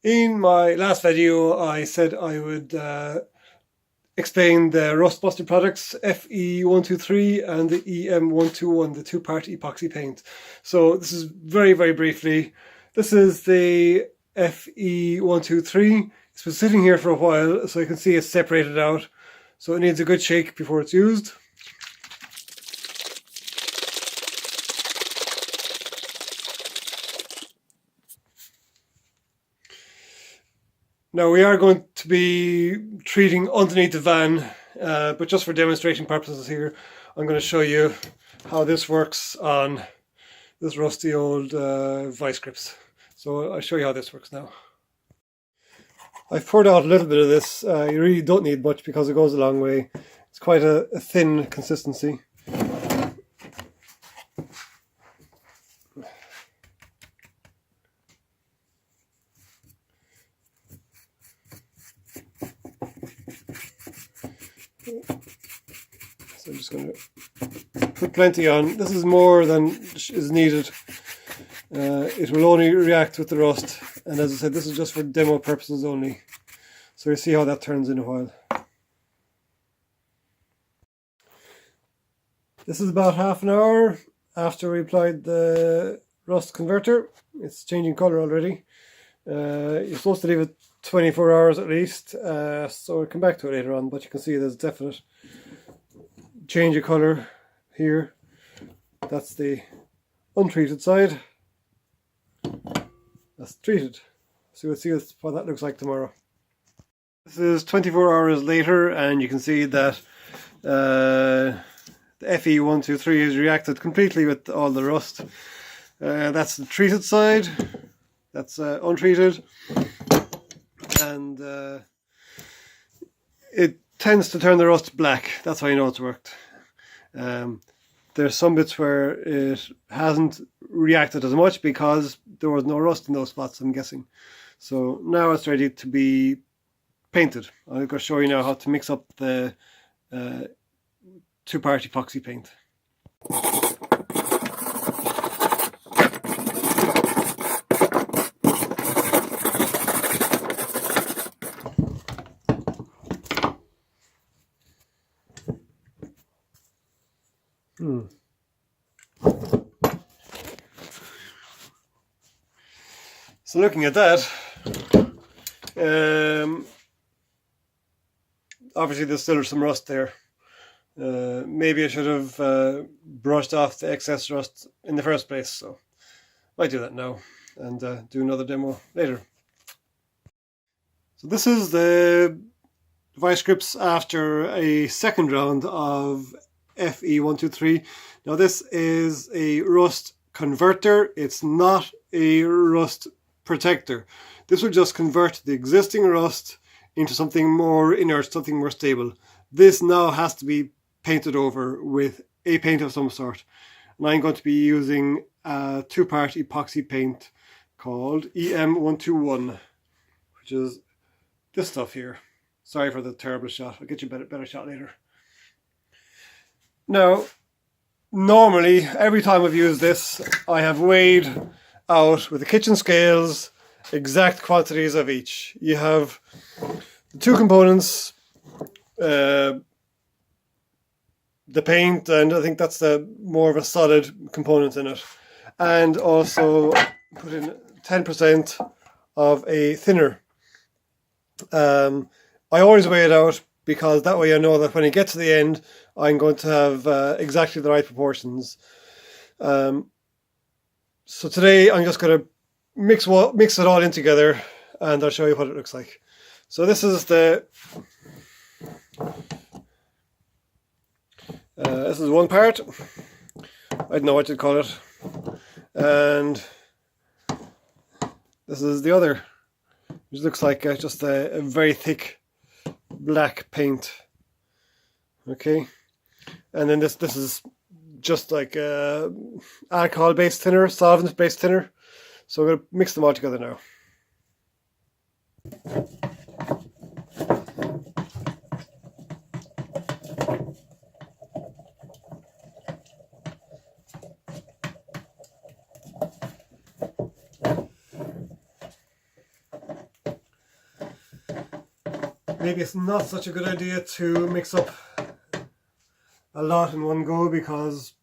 In my last video, I said I would explain the Rustbuster products, FE123 and the EM121, the two-part epoxy paint. So this is very, very briefly. This is the FE123. It's been sitting here for a while, so you can see it's separated out. So it needs a good shake before it's used. Now we are going to be treating underneath the van, but just for demonstration purposes here, I'm going to show you how this works on this rusty old vice grips. So I'll show you how this works now. I've poured out a little bit of this. You really don't need much because it goes a long way. It's quite a thin consistency. So I'm just going to put plenty on. This is more than is needed. It will only react with the rust, and as I said, this is just for demo purposes only. So you'll see how that turns in a while. This is about half an hour after we applied the rust converter. It's changing colour already. You're supposed to leave it 24 hours at least, so we'll come back to it later on, but you can see there's definite change of colour here. That's the untreated side. That's treated. So we'll see what that looks like tomorrow. This is 24 hours later, and you can see that the FE123 has reacted completely with all the rust. That's the treated side. That's untreated, and it tends to turn the rust black. That's how you know it's worked. There's some bits where it hasn't reacted as much because there was no rust in those spots, I'm guessing. So now it's ready to be painted. I'm going to show you now how to mix up the two-part epoxy paint. So looking at that, obviously there's still some rust there. Maybe I should have brushed off the excess rust in the first place, so I might do that now and do another demo later. So this is the vice grips after a second round of FE123. Now this is a rust converter, it's not a rust protector. This will just convert the existing rust into something more inert, something more stable. This now has to be painted over with a paint of some sort, and I'm going to be using a two-part epoxy paint called EM121, which is this stuff here. Sorry for the terrible shot, I'll get you a better shot later. Now, normally, every time I've used this, I have weighed out with the kitchen scales exact quantities of each. You have the two components, the paint, and I think that's the more of a solid component in it, and also put in 10% of a thinner. I always weigh it out because that way I know that when I get to the end I'm going to have exactly the right proportions. So today I'm just going to mix it all in together, and I'll show you what it looks like. So this is the this is one part. I don't know what you'd call it, and this is the other, which looks like just a very thick black paint. Okay, and then this is just like alcohol-based thinner, solvent-based thinner. So I'm going to mix them all together now. maybe it's not such a good idea to mix up a lot in one go, because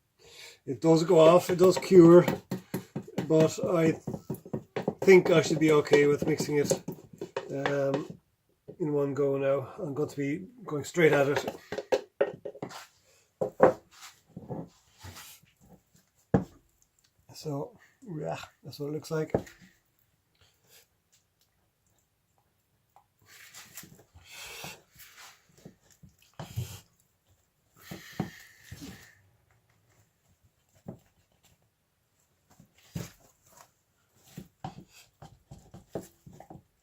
it does go off, it does cure, but I think I should be okay with mixing it in one go now. I'm going to be going straight at it. So yeah, that's what it looks like.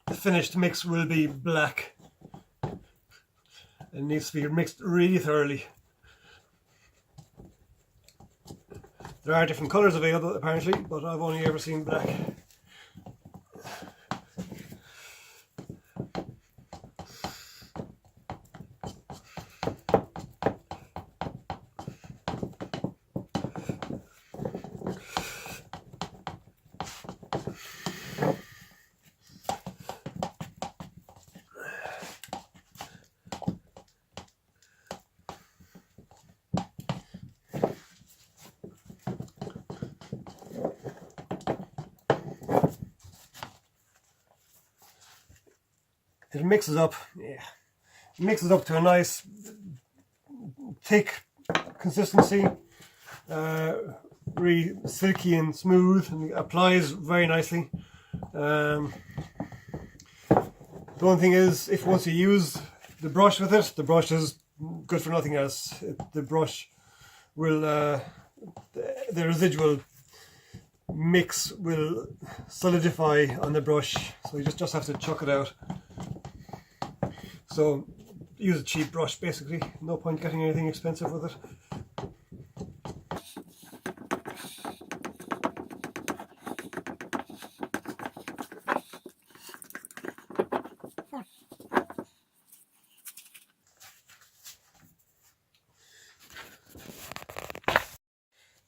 The finished mix will be black. It needs to be mixed really thoroughly. There are different colours available apparently, but I've only ever seen black. It mixes up, yeah, it mixes up to a nice thick consistency, really silky and smooth, and it applies very nicely. The only thing is, if once you use the brush with it, the brush is good for nothing else. The brush will, the residual mix will solidify on the brush, so you just have to chuck it out. So use a cheap brush basically, no point getting anything expensive with it.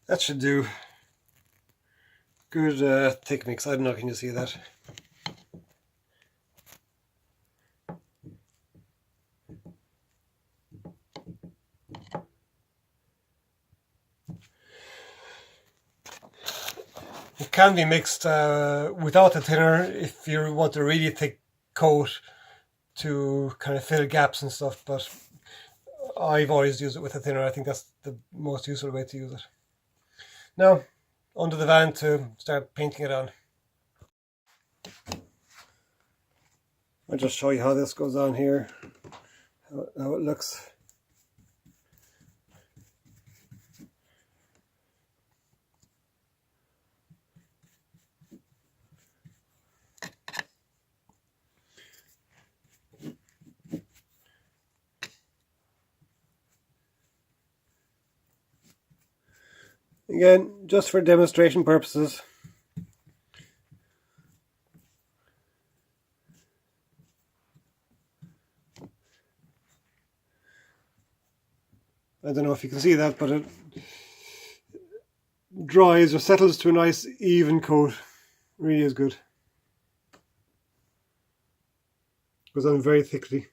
That should do. Good thick mix. I don't know, can you see that? It can be mixed without the thinner if you want a really thick coat to kind of fill gaps and stuff, but I've always used it with a thinner. I think that's the most useful way to use it. Now, onto the van to start painting it on. I'll just show you how this goes on here, how it looks. Again, just for demonstration purposes. I don't know if you can see that, but it dries or settles to a nice even coat. Really is good. Goes on very thickly.